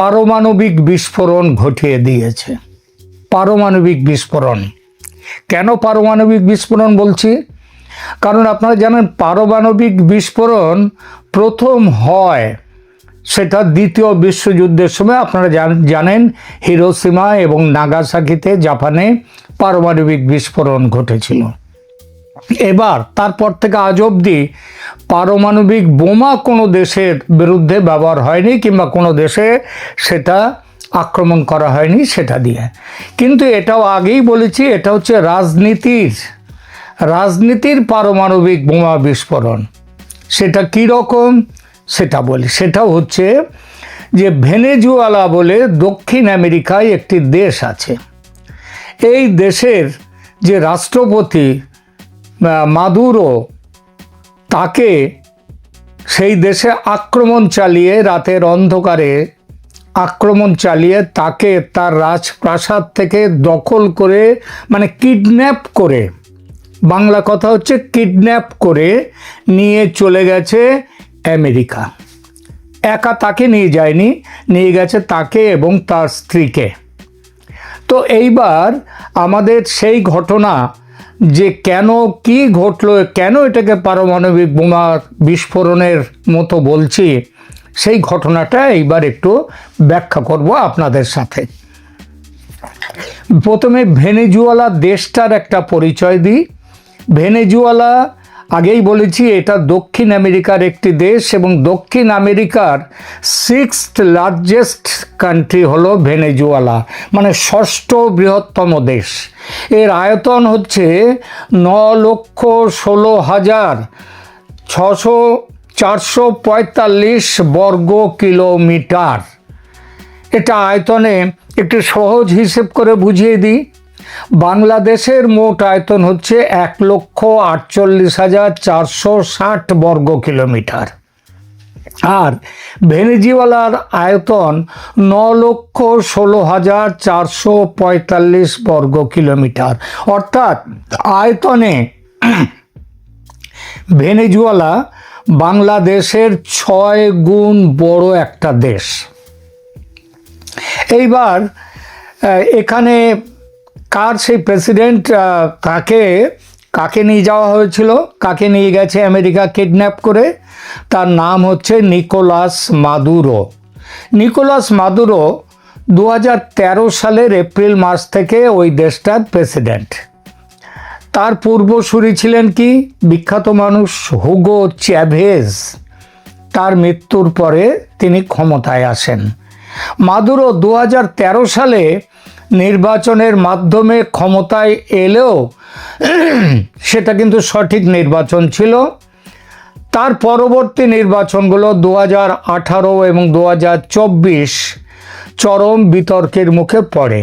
পারমাণবিক বিস্ফোরণ ঘটিয়ে দিয়েছে। পারমাণবিক বিস্ফোরণ, কেন পারমাণবিক বিস্ফোরণ বলছি? কারণ আপনারা জানেন পারমাণবিক বিস্ফোরণ প্রথম হয় সেটা দ্বিতীয় বিশ্বযুদ্ধের সময়। আপনারা জানেন হিরোশিমা এবং নাগাসাকিতে জাপানে পারমাণবিক বিস্ফোরণ ঘটেছিল। এবার তারপর থেকে আজ অবধি পারমাণবিক বোমা কোনো দেশের বিরুদ্ধে ব্যবহার হয়নি, কিংবা কোনো দেশে সেটা আক্রমণ করা হয়নি সেটা দিয়ে। কিন্তু এটাও আগেই বলেছি, এটা হচ্ছে রাজনীতির পারমাণবিক বোমা বিস্ফোরণ। সেটা কী রকম সেটা বলি। সেটা হচ্ছে যে ভেনেজুয়েলা বলে দক্ষিণ আমেরিকায় একটি দেশ আছে। এই দেশের যে রাষ্ট্রপতি মাদুরো, তাকে সেই দেশে আক্রমণ চালিয়ে, রাতের অন্ধকারে আক্রমণ চালিয়ে তাকে তার রাজপ্রাসাদ থেকে দখল করে, মানে কিডন্যাপ করে, বাংলা কথা হচ্ছে কিডন্যাপ করে নিয়ে চলে গেছে আমেরিকা। একা তাকে নিয়ে যায়নি, নিয়ে গেছে তাকে এবং তার স্ত্রীকে। তো এইবার আমাদের সেই ঘটনা যে কেন কি ঘটলো, কেন এটাকে পারমাণবিক বোমা বিস্ফোরণের মতো বলছি, সেই ঘটনাটা এইবার একটু ব্যাখ্যা করব আপনাদের সাথে। প্রথমে ভেনেজুয়েলা দেশটার একটা পরিচয় দিই। ভেনেজুয়েলা আগেই বলেছি এটা দক্ষিণ আমেরিকার একটি দেশ, এবং দক্ষিণ আমেরিকার 6th লার্জেস্ট কান্ট্রি হলো ভেনেজুয়েলা, মানে 6ষ্ঠ বৃহত্তম দেশ। এর আয়তন হচ্ছে 9,16,445 বর্গ কিলোমিটার। এটা আয়তনে একটু সহজ হিসেব করে বুঝিয়ে দিই। বাংলাদেশের মোট আয়তন হচ্ছে 1,48,460 বর্গ কিলোমিটার, আর ভেনেজুয়েলার আয়তন 9,16,445 বর্গ কিলোমিটার। অর্থাৎ আয়তনে ভেনেজুয়েলা বাংলাদেশের 6 গুণ বড় একটা দেশ। এইবার এখানে কার সেই প্রেসিডেন্ট, কাকে নিয়ে যাওয়া হয়েছিল, কাকে নিয়ে গেছে আমেরিকা কিডন্যাপ করে? তার নাম হচ্ছে নিকোলাস মাদুরো। নিকোলাস মাদুরো 2013 সালের এপ্রিল মাস থেকে ওই দেশটার প্রেসিডেন্ট। তার পূর্বসূরি ছিলেন কি বিখ্যাত মানুষ হুগো চ্যাভেজ। তার মৃত্যুর পরে তিনি ক্ষমতায় আসেন। মাদুরো 2013 সালে নির্বাচনের মাধ্যমে ক্ষমতায় এলেও সেটা কিন্তু সঠিক নির্বাচন ছিল। তার পরবর্তী নির্বাচনগুলো 2018 এবং 2024 চরম বিতর্কের মুখে পড়ে।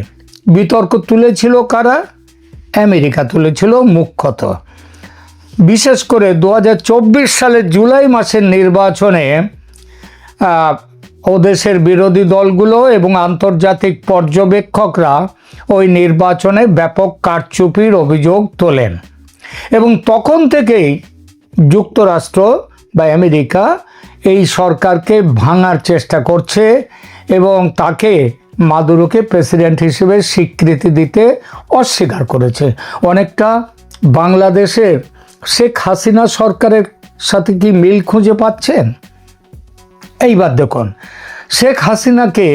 বিতর্ক তুলেছিল কারা? আমেরিকা তুলেছিল মুখ্যত। বিশেষ করে 2024 সালের জুলাই মাসের নির্বাচনে ও দেশের বিরোধী দলগুলো এবং আন্তর্জাতিক পর্যবেক্ষকরা ওই নির্বাচনে ব্যাপক কারচুপির অভিযোগ তোলেন, এবং তখন থেকেই যুক্তরাষ্ট্র বা আমেরিকা এই সরকারকে ভাঙার চেষ্টা করছে এবং তাকে মাদুরোকে প্রেসিডেন্ট হিসেবে স্বীকৃতি দিতে অস্বীকার করেছে। অনেকটা বাংলাদেশের শেখ হাসিনা সরকারের সাথে কি মিল খুঁজে পাচ্ছেন? এইবার দেখুন, শেখ হাসিনাকে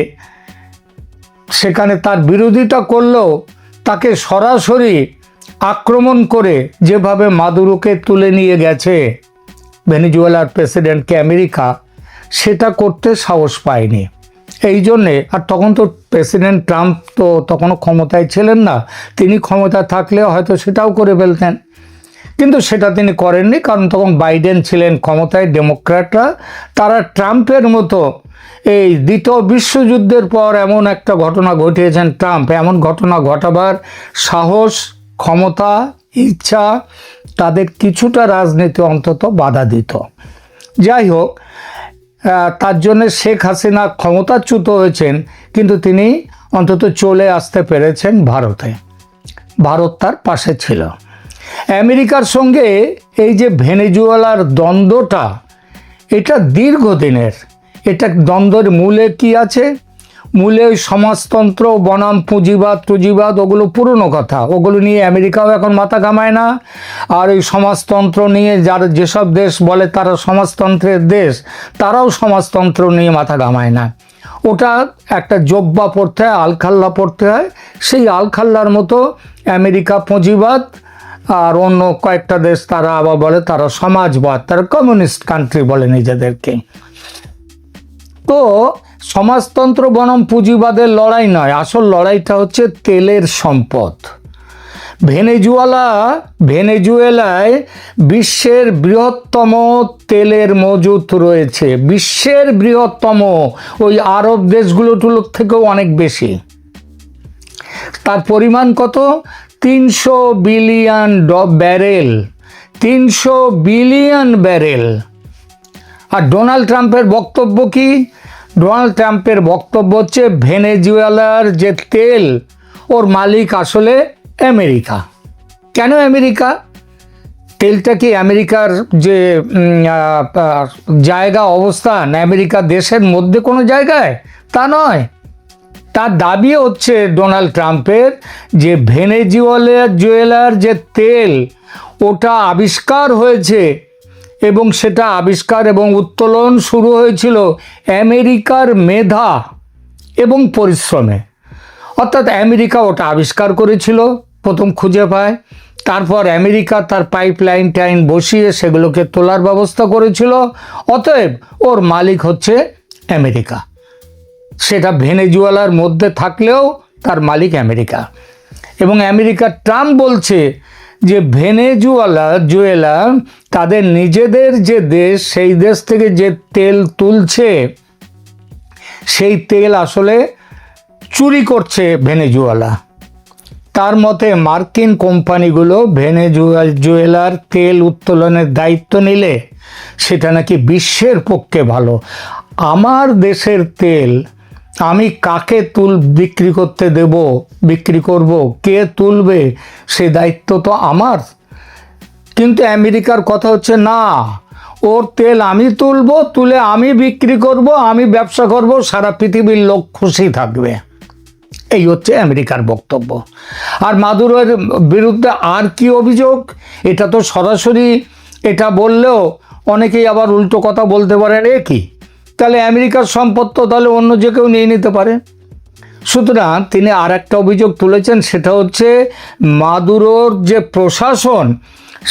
সেখানে তার বিরোধিতা করলেও তাকে সরাসরি আক্রমণ করে যেভাবে মাদুরোকে তুলে নিয়ে গেছে ভেনেজুয়েলার প্রেসিডেন্টকে আমেরিকা, সেটা করতে সাহস পায়নি। এই জন্যে, আর তখন তো প্রেসিডেন্ট ট্রাম্প তো তখনও ক্ষমতায় ছিলেন না, তিনি ক্ষমতায় থাকলে হয়তো সেটাও করে ফেলতেন, কিন্তু সেটা তিনি করেননি, কারণ তখন বাইডেন ছিলেন ক্ষমতায়, ডেমোক্র্যাটরা। তারা ট্রাম্পের মতো এই দ্বিতীয় বিশ্বযুদ্ধের পর এমন একটা ঘটনা ঘটিয়েছেন ট্রাম্প, এমন ঘটনা ঘটাবার সাহস, ক্ষমতা, ইচ্ছা তাদের কিছুটা রাজনীতি অন্তত বাধা দিত। যাই হোক, তার জন্য শেখ হাসিনা ক্ষমতাচ্যুত হয়েছেন, কিন্তু তিনি অন্তত চলে আসতে পেরেছেন ভারতে। ভারত তার পাশে ছিল। আমেরিকার সঙ্গে এই যে ভেনেজুয়েলার দ্বন্দ্বটা, এটা দীর্ঘদিনের। এটা দ্বন্দ্বের মূলে কি আছে? মূলে ওই সমাজতন্ত্র বনাম পুঁজিবাদ ওগুলো পুরনো কথা, ওগুলো নিয়ে আমেরিকাও এখন মাথা ঘামায় না। আর ওই সমাজতন্ত্র নিয়ে যেসব দেশ বলে তারা সমাজতন্ত্রের দেশ, তারাও সমাজতন্ত্র নিয়ে মাথা ঘামায় না। ওটা একটা জব্বা পড়তে হয়, আলখাল্লা পড়তে হয়, সেই আলখাল্লার মতো আমেরিকা পুঁজিবাদ, আর অন্য কয়েকটা দেশ তারা আবার বলে তারা সমাজবাদ, তারা কমিউনিস্ট কান্ট্রি বলে নিজেদেরকে। তো সমাজতন্ত্র বনাম পুঁজিবাদের লড়াই নয়, আসল লড়াইটা হচ্ছে তেলের সম্পদ। ভেনেজুয়েলায় বিশ্বের বৃহত্তম তেলের মজুত রয়েছে, বিশ্বের বৃহত্তম, ওই আরব দেশগুলোর থেকেও অনেক বেশি। তার পরিমাণ কত? 300 বিলিয়ন ব্যারেল, 300 বিলিয়ন ব্যারেল। আর ডোনাল্ড ট্রাম্পের বক্তব্য কি? ডোনাল্ড ট্রাম্পের বক্তব্য হচ্ছে ভেনেজুয়েলার যে তেল, ওর মালিক আসলে আমেরিকা। কেন আমেরিকা? তেলটা কি আমেরিকার যে জায়গা অবস্থান, আমেরিকা দেশের মধ্যে কোনো জায়গায়? তা নয়। তার দাবি হচ্ছে ডোনাল্ড ট্রাম্পের যে ভেনেজুয়েলার যে তেল, ওটা আবিষ্কার হয়েছে এবং সেটা আবিষ্কার এবং উত্তোলন শুরু হয়েছিল আমেরিকার মেধা এবং পরিশ্রমে। অর্থাৎ আমেরিকা ওটা আবিষ্কার করেছিল, প্রথম খুঁজে পায়, তারপর আমেরিকা তার পাইপলাইন বসিয়ে সেগুলোকে তোলার ব্যবস্থা করেছিল। অতএব ওর মালিক হচ্ছে আমেরিকা। সেটা ভেনেজুয়েলার মধ্যে থাকলেও তার মালিক আমেরিকা। এবং আমেরিকার ট্রাম্প বলছে যে ভেনেজুয়েলা তাদের নিজেদের যে দেশ, সেই দেশ থেকে যে তেল তুলছে, সেই তেল আসলে চুরি করছে ভেনেজুয়েলা। তার মতে মার্কিন কোম্পানিগুলো ভেনেজুয়েলার তেল উত্তোলনের দায়িত্ব নিলে সেটা নাকি বিশ্বের পক্ষে ভালো। আমার দেশের তেল আমি কাকে বিক্রি করব, কে তুলবে, সে দায়িত্ব তো আমার। কিন্তু আমেরিকার কথা হচ্ছে না, ওর তেল আমি তুলে আমি বিক্রি করব, আমি ব্যবসা করব, সারা পৃথিবীর লোক খুশি থাকবে। এই হচ্ছে আমেরিকার বক্তব্য। আর মাদুরোর বিরুদ্ধে আর কি অভিযোগ? এটা তো সরাসরি, এটা বললেও অনেকেই আবার উল্টো কথা বলতে পারেন, কি তাহলে আমেরিকার সম্পদ তো তাহলে অন্য যে কেউ নিয়ে নিতে পারে। সুতরাং তিনি আর একটা অভিযোগ তুলেছেন, সেটা হচ্ছে মাদুরোর যে প্রশাসন,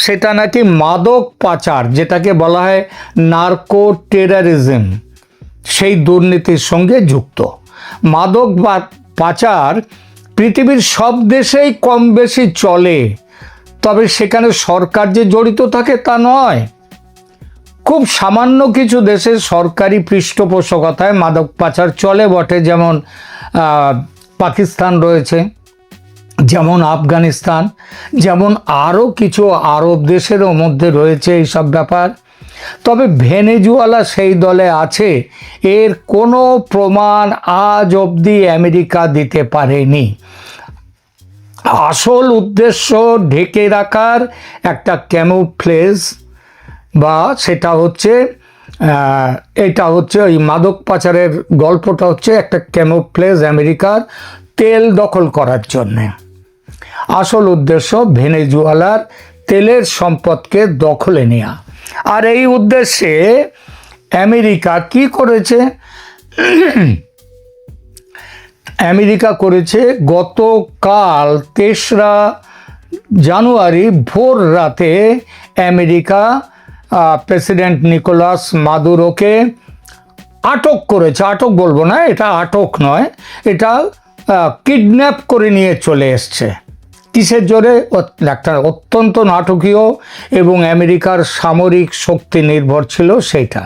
সেটা নাকি মাদক পাচার, যেটাকে বলা হয় নার্কো টেররিজম, সেই দুর্নীতির সঙ্গে যুক্ত। মাদক পাচার পৃথিবীর সব দেশেই কম বেশি চলে, তবে সেখানে সরকার যে জড়িত থাকে তা নয়। খুব সামান্য কিছু দেশের সরকারি পৃষ্ঠপোষকতায় মাদক পাচার চলে বটে, যেমন পাকিস্তান রয়েছে, যেমন আফগানিস্তান, যেমন আরও কিছু আরব দেশেরও মধ্যে রয়েছে এইসব ব্যাপার। তবে ভেনেজুয়েলা সেই দলে আছে, এর কোনো প্রমাণ আজ অবধি আমেরিকা দিতে পারেনি। আসল উদ্দেশ্য ঢেকে রাখার একটা ক্যামুফ্লেজ, বা সেটা হচ্ছে এটা হচ্ছে ওই মাদক পাচারের গল্পটা হচ্ছে একটা ক্যামুফ্লেজ আমেরিকার তেল দখল করার জন্যে। আসল উদ্দেশ্য ভেনেজুয়েলার তেলের সম্পদকে দখলে নেওয়া। আর এই উদ্দেশ্যে আমেরিকা কি করেছে? আমেরিকা করেছে গতকাল 3রা জানুয়ারি ভোর রাতে আমেরিকা প্রেসিডেন্ট নিকোলাস মাদুরোকে আটক করেছে। আটক বলবো না, এটা আটক নয়, এটা কিডন্যাপ করে নিয়ে চলে এসছে। কিসের জোরে? একটা অত্যন্ত নাটকীয় এবং আমেরিকার সামরিক শক্তি নির্ভর ছিল সেইটা।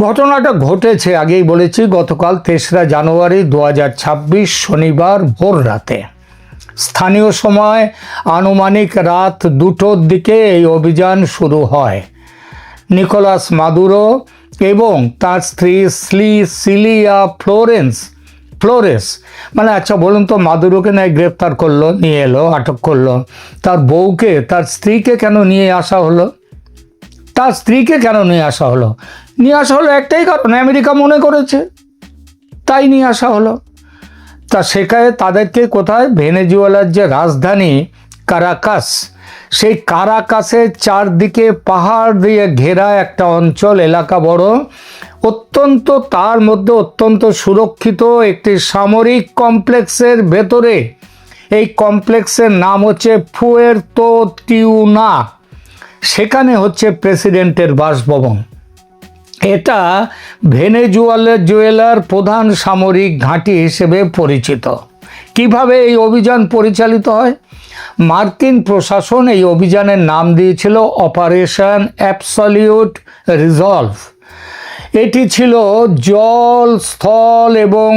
ঘটনাটা ঘটেছে, আগেই বলেছি, গতকাল 3রা জানুয়ারি 2026 শনিবার ভোর রাতে। স্থানীয় সময় আনুমানিক রাত 2টোর দিকে এই অভিযান শুরু হয়। নিকোলাস মাদুরো এবং তার স্ত্রী সিলিয়া ফ্লোরেস, মানে আচ্ছা বলুন তো, মাদুরোকে নয় গ্রেপ্তার করলো, নিয়ে এলো, আটক করলো, তার বউকে, তার স্ত্রীকে কেন নিয়ে আসা হলো? নিয়ে আসা হলো একটাই কারণ, আমেরিকা মনে করেছে তাই নিয়ে আসা হলো। তা সেখানে তাদেরকে কোথায়, ভেনেজুয়েলার যে রাজধানী কারাকাস, সেই কারাকাসের চারদিকে পাহাড় দিয়ে ঘেরা একটা অঞ্চল, এলাকা বড়, অত্যন্ত, তার মধ্যে অত্যন্ত সুরক্ষিত একটি সামরিক কমপ্লেক্সের ভেতরে, এই কমপ্লেক্সের নাম হচ্ছে ফুয়ের্তো টিউনা, সেখানে হচ্ছে প্রেসিডেন্টের বাসভবন। এটা ভেনেজুয়েলার প্রধান সামরিক ঘাঁটি হিসেবে পরিচিত। কিভাবে এই অভিযান পরিচালিত হয়? মার্কিন প্রশাসন এই অভিযানের নাম দিয়েছিল অপারেশন অ্যাবসলিউট রিজলভ। এটি ছিল জল, স্থল এবং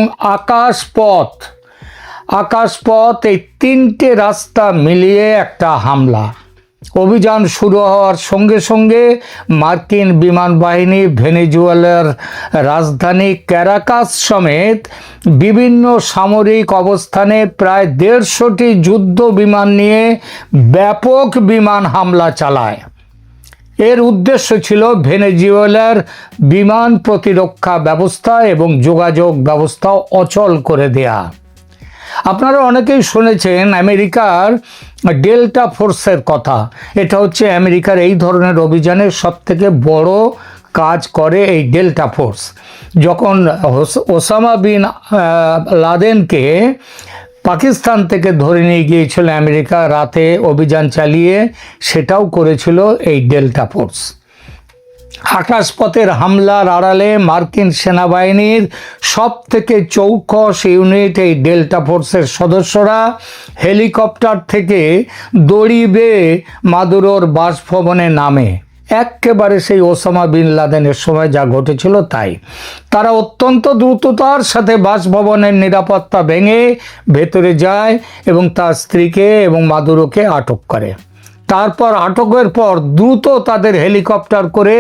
আকাশপথ এই তিনটে রাস্তা মিলিয়ে একটা হামলা। অভিযান শুরু হওয়ার সঙ্গে সঙ্গে মার্কিন বিমান বাহিনী ভেনেজুয়েলার রাজধানী ক্যারাকাস সমেত বিভিন্ন সামরিক অবস্থানে প্রায় 150টি যুদ্ধ বিমান নিয়ে ব্যাপক বিমান হামলা চালায়। এর উদ্দেশ্য ছিল ভেনেজুয়েলার বিমান প্রতিরক্ষা ব্যবস্থা এবং যোগাযোগ ব্যবস্থা অচল করে দেয়া। আপনারা অনেকেই শুনেছেন আমেরিকার ডেল্টা ফোর্সের কথা। এটা হচ্ছে আমেরিকার এই ধরনের অভিযানের সবথেকে বড় কাজ করে এই ডেল্টা ফোর্স। যখন ওসামা বিন লাদেনকে পাকিস্তান থেকে ধরে নিয়ে গিয়েছিল আমেরিকা রাতে অভিযান চালিয়ে, সেটাও করেছিল এই ডেল্টা ফোর্স। আকাশপথের হামলার আড়ালে মার্কিন সেনাবাহিনীর সব থেকে চৌকস ইউনিট এই ডেল্টা ফোর্সের সদস্যরা হেলিকপ্টার থেকে দড়ি বেয়ে মাদুরোর বাসভবনে নামে। একেবারে সেই ওসামা বিন লাদেনের সময় যা ঘটেছিল তাই। তারা অত্যন্ত দ্রুততার সাথে বাসভবনের নিরাপত্তা ভেঙে ভেতরে যায় এবং তার স্ত্রীকে এবং মাদুরোকে আটক করে। তারপর আটকের পর দ্রুত তাদের হেলিকপ্টার করে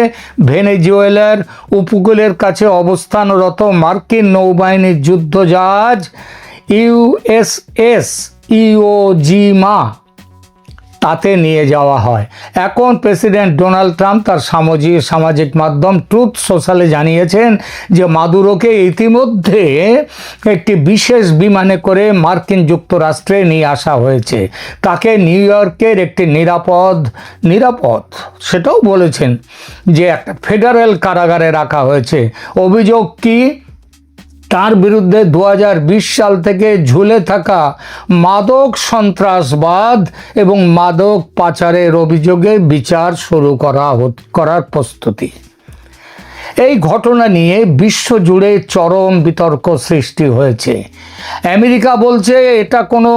ভেনেজুয়েলার উপকূলের কাছে অবস্থানরত মার্কিন নৌবাহিনীর যুদ্ধজাহাজ ইউএসএস ইওজিমা তাতে নিয়ে যাওয়া হয়। এখন প্রেসিডেন্ট ডোনাল্ড ট্রাম্প তার সামাজিক মাধ্যম ট্রুথ সোশ্যালে জানিয়েছেন যে মাদুরোকে ইতিমধ্যে একটি বিশেষ বিমানে করে মার্কিন যুক্তরাষ্ট্রে নিয়ে আসা হয়েছে। তাকে নিউ ইয়র্কের একটি নিরাপদ সেটাও বলেছেন যে একটা ফেডারেল কারাগারে রাখা হয়েছে। অভিযোগ কি? তার বিরুদ্ধে 2020 সাল থেকে ঝুলে থাকা মাদক সন্ত্রাসবাদ এবং মাদক পাচারের অভিযোগে বিচার শুরু করার প্রস্তুতি। এই ঘটনা নিয়ে বিশ্বজুড়ে চরম বিতর্ক সৃষ্টি হয়েছে। আমেরিকা বলছে এটা কোনো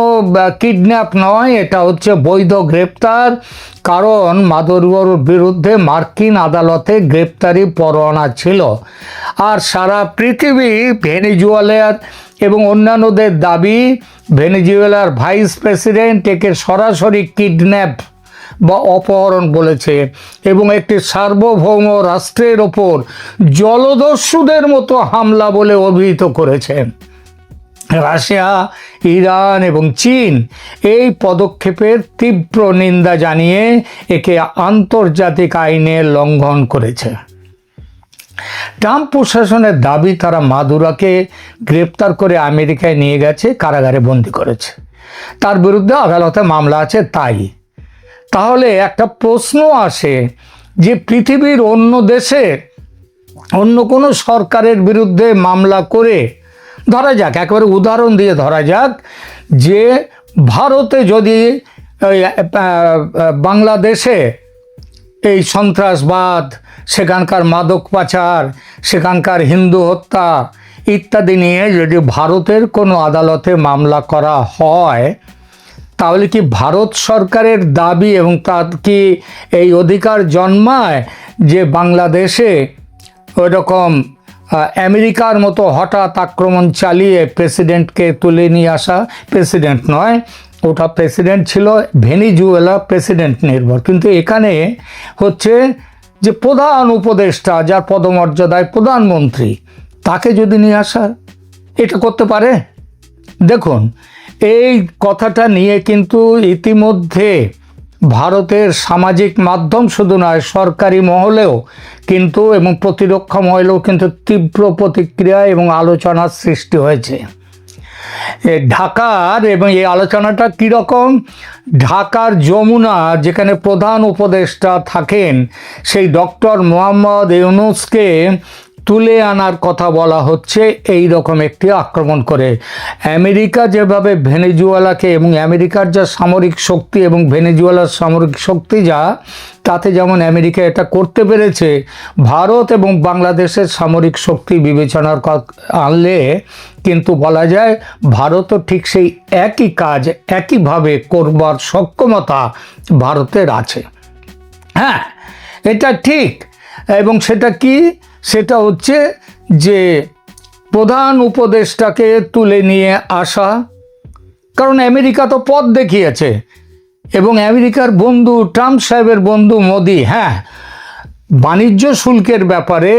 কিডন্যাপ নয়, এটা হচ্ছে বৈধ গ্রেপ্তার, কারণ মাদুরোর বিরুদ্ধে মার্কিন আদালতে গ্রেপ্তারি পরোয়ানা ছিল। আর সারা পৃথিবী ভেনেজুয়েলার এবং অন্যান্যদের দাবি ভেনেজুয়েলার ভাইস প্রেসিডেন্ট একে সরাসরি কিডন্যাপ বা অপহরণ বলেছে এবং একটি সার্বভৌম রাষ্ট্রের ওপর জলদস্যুদের মতো হামলা বলে অভিহিত করেছেন। রাশিয়া, ইরান এবং চীন এই পদক্ষেপের তীব্র নিন্দা জানিয়ে একে আন্তর্জাতিক আইনের লঙ্ঘন করেছে। ট্রাম্প প্রশাসনের দাবি তারা মাদুরোকে গ্রেপ্তার করে আমেরিকায় নিয়ে গেছে, কারাগারে বন্দি করেছে, তার বিরুদ্ধে আদালতে মামলা আছে। তাহলে একটা প্রশ্ন আসে যে পৃথিবীর অন্য দেশে অন্য কোনো সরকারের বিরুদ্ধে মামলা করে, ধরা যাক একেবারে উদাহরণ দিয়ে ধরা যাক যে ভারতে যদি বাংলাদেশে এই সন্ত্রাসবাদ, সেখানকার মাদক পাচার, সেখানকার হিন্দু হত্যা ইত্যাদি নিয়ে যদি ভারতের কোনো আদালতে মামলা করা হয়, তাহলে কি ভারত সরকারের দাবি এবং তার কি এই অধিকার জন্মায় যে বাংলাদেশে ওইরকম আমেরিকার মতো হঠাৎ আক্রমণ চালিয়ে প্রেসিডেন্টকে তুলে নিয়ে আসা? প্রেসিডেন্ট নয়, ওটা প্রেসিডেন্ট ছিল ভেনেজুয়েলা প্রেসিডেন্ট নির্ভর, কিন্তু এখানে হচ্ছে যে প্রধান উপদেষ্টা, যার পদমর্যাদায় প্রধানমন্ত্রী, তাকে যদি নিয়ে আসা, এটা করতে পারে? দেখুন, এই কথাটা নিয়ে কিন্তু ইতিমধ্যে ভারতের সামাজিক মাধ্যম শুধু নয়, সরকারি মহলেও কিন্তু এবং প্রতিরক্ষা মহলেও কিন্তু তীব্র প্রতিক্রিয়া এবং আলোচনার সৃষ্টি হয়েছে। ঢাকার এবং এই আলোচনাটা কীরকম, ঢাকার যমুনা যেখানে প্রধান উপদেষ্টা থাকেন সেই ডক্টর মোহাম্মদ ইউনূসকে তুলে আনার কথা বলা হচ্ছে এই রকম একটি আক্রমণ করে। আমেরিকা যেভাবে ভেনেজুয়েলাকে এবং আমেরিকার যা সামরিক শক্তি এবং ভেনেজুয়েলার সামরিক শক্তি যা, তাতে যেমন আমেরিকা এটা করতে পেরেছে, ভারত এবং বাংলাদেশের সামরিক শক্তি বিবেচনার আনলে কিন্তু বলা যায় ভারতও ঠিক সেই একই কাজ একইভাবে করবার সক্ষমতা ভারতের আছে। হ্যাঁ, এটা ঠিক। এবং সেটা কি, সেটা হচ্ছে যে প্রধান উপদেষ্টাকে তুলে নিয়ে আসা, কারণ আমেরিকা তো পথ দেখিয়েছে এবং আমেরিকার বন্ধু ট্রাম্প সাহেবের বন্ধু মোদি, হ্যাঁ, বাণিজ্য শুল্কের ব্যাপারে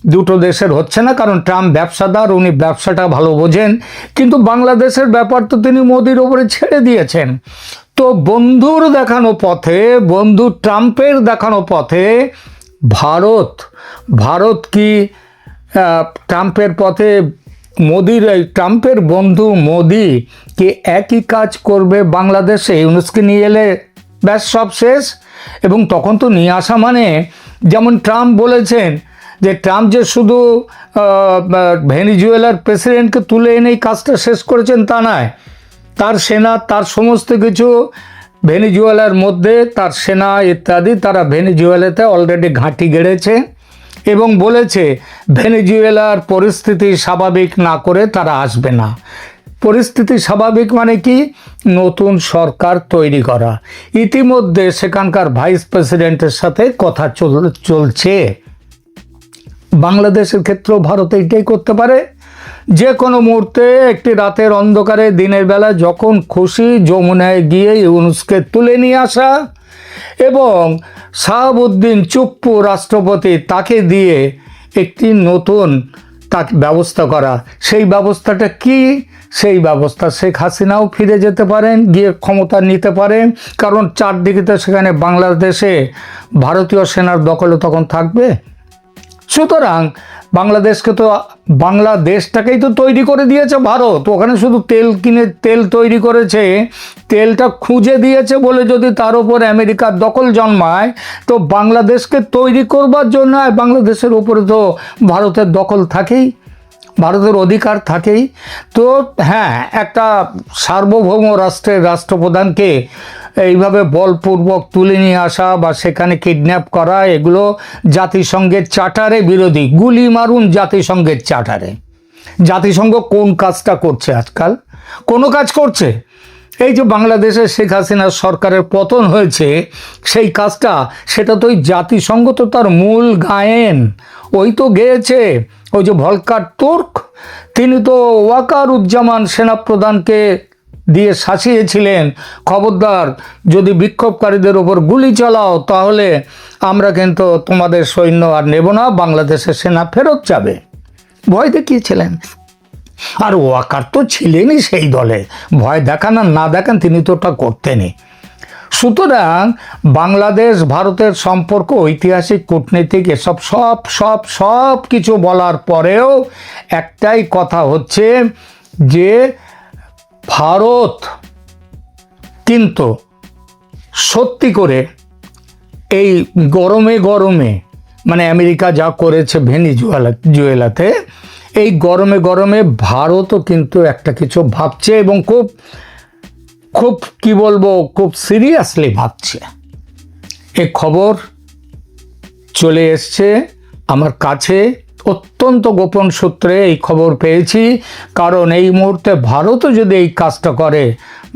দুটো দেশের হচ্ছে না, কারণ ট্রাম্প ব্যবসাদার, উনি ব্যবসাটা ভালো বোঝেন, কিন্তু বাংলাদেশের ব্যাপার তো তিনি মোদির ওপরে ছেড়ে দিয়েছেন। তো বন্ধুর দেখানো পথে, বন্ধু ট্রাম্পের দেখানো পথে ভারত কি ট্রাম্পের পথে ট্রাম্পের বন্ধু মোদি কি একই কাজ করবে বাংলাদেশে? ইউনূসকে নিয়ে এলে ব্যাস সব শেষ। এবং তখন তো নিয়ে আসা মানে, যেমন ট্রাম্প বলেছেন যে ট্রাম্প যে শুধু ভেনেজুয়েলার প্রেসিডেন্টকে তুলে এনেই কাজটা শেষ করেছেন তা নয়, তার সেনা, তার সমস্ত কিছু ভেনেজুয়েলার মধ্যে তার সেনা ইত্যাদি তারা ভেনেজুয়েলাতে অলরেডি ঘাঁটি গেড়েছে এবং বলেছে ভেনেজুয়েলার পরিস্থিতি স্বাভাবিক না করে তারা আসবে না। পরিস্থিতি স্বাভাবিক মানে কি, নতুন সরকার তৈরি করা। ইতিমধ্যে সেখানকার ভাইস প্রেসিডেন্টের সাথে কথা চলছে। বাংলাদেশের ক্ষেত্রেও ভারত এইটাই করতে পারে, যে কোনো মুহূর্তে একটি রাতের অন্ধকারে দিনের বেলা যখন খুশি যমুনায় গিয়ে ইউনূসকে তুলে নিয়ে আসা এবং শাহাবুদ্দিন চুপ্পু রাষ্ট্রপতি তাকে দিয়ে একটি নতুন ব্যবস্থা করা। সেই ব্যবস্থাটা কি? সেই ব্যবস্থা শেখ হাসিনাও ফিরে যেতে পারেন, গিয়ে ক্ষমতা নিতে পারেন, কারণ চারদিকে তো সেখানে বাংলাদেশে ভারতীয় সেনার দখলে তখন থাকবে। সুতরাং বাংলাদেশটাকেই তো তৈরি করে দিয়েছে ভারত, ওখানে শুধু তেল কিনে তেল তৈরি করেছে, তেলটা খুঁজে দিয়েছে বলে যদি তার উপর আমেরিকার দখল জন্মায়, তো বাংলাদেশকে তৈরি করবার জন্য বাংলাদেশের উপরে তো ভারতের দখল থাকেই, ভারতের অধিকার থাকেই। তো হ্যাঁ, একটা সার্বভৌম রাষ্ট্রের রাষ্ট্রপ্রধানকে এইভাবে বলপূর্বক তুলে নিয়ে আসা বা সেখানে কিডন্যাপ করা, এগুলো জাতিসংঘের চার্টারে বিরোধী। গুলি মারুন জাতিসংঘের চার্টারে। জাতিসংঘ কোন কাজটা করছে আজকাল? কোনো কাজ করছে? এই যে বাংলাদেশে শেখ হাসিনার সরকারের পতন হয়েছে, সেই কাজটা, সেটা তো ওই জাতিসংঘ তো তার মূল গায়েন ওই তো গেয়েছে। ওই যে ভলকার তুর্ক, তিনি তো ওয়াকারুজ্জামান সেনাপ্রধানকে দিয়ে শাসিয়েছিলেন, খবরদার যদি বিক্ষোভকারীদের ওপর গুলি চালাও তাহলে আমরা কিন্তু তোমাদের সৈন্য আর নেব না, বাংলাদেশের সেনা ফেরত যাবে, ভয় দেখিয়েছিলেন। আর ওয়াকার তো ছিলেনই সেই দলে, ভয় দেখান আর না দেখান তিনি তো ওটা করতেনই। সুতরাং বাংলাদেশ ভারতের সম্পর্ক ঐতিহাসিক, কূটনীতিক, এসব সব কিছু বলার পরেও একটাই কথা হচ্ছে যে ভারত কিন্তু সত্যি করে এই গরমে মানে আমেরিকা যা করেছে ভেনেজুয়েলাতে, এই গরমে ভারতও কিন্তু একটা কিছু ভাবছে এবং খুব কি বলবো, খুব সিরিয়াসলি ভাবছে। এই খবর চলে এসছে আমার কাছে, অত্যন্ত গোপন সূত্রে এই খবর পেয়েছি। কারণ এই মুহূর্তে ভারতও যদি এই কাজটা করে,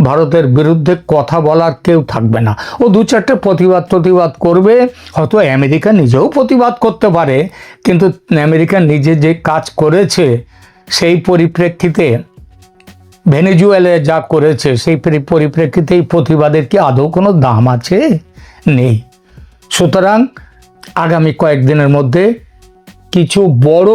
ভারতের বিরুদ্ধে কথা বলার কেউ থাকবে না। ও দু চারটে প্রতিবাদ করবে, হয়তো আমেরিকা নিজেও প্রতিবাদ করতে পারে, কিন্তু আমেরিকা নিজে যে কাজ করেছে সেই পরিপ্রেক্ষিতে, ভেনেজুয়েলায় যা করেছে সেই পরিপ্রেক্ষিতে এই প্রতিবাদের কি আদৌ কোনো দাম আছে? নেই। সুতরাং আগামী কয়েকদিনের মধ্যে কিছু বড়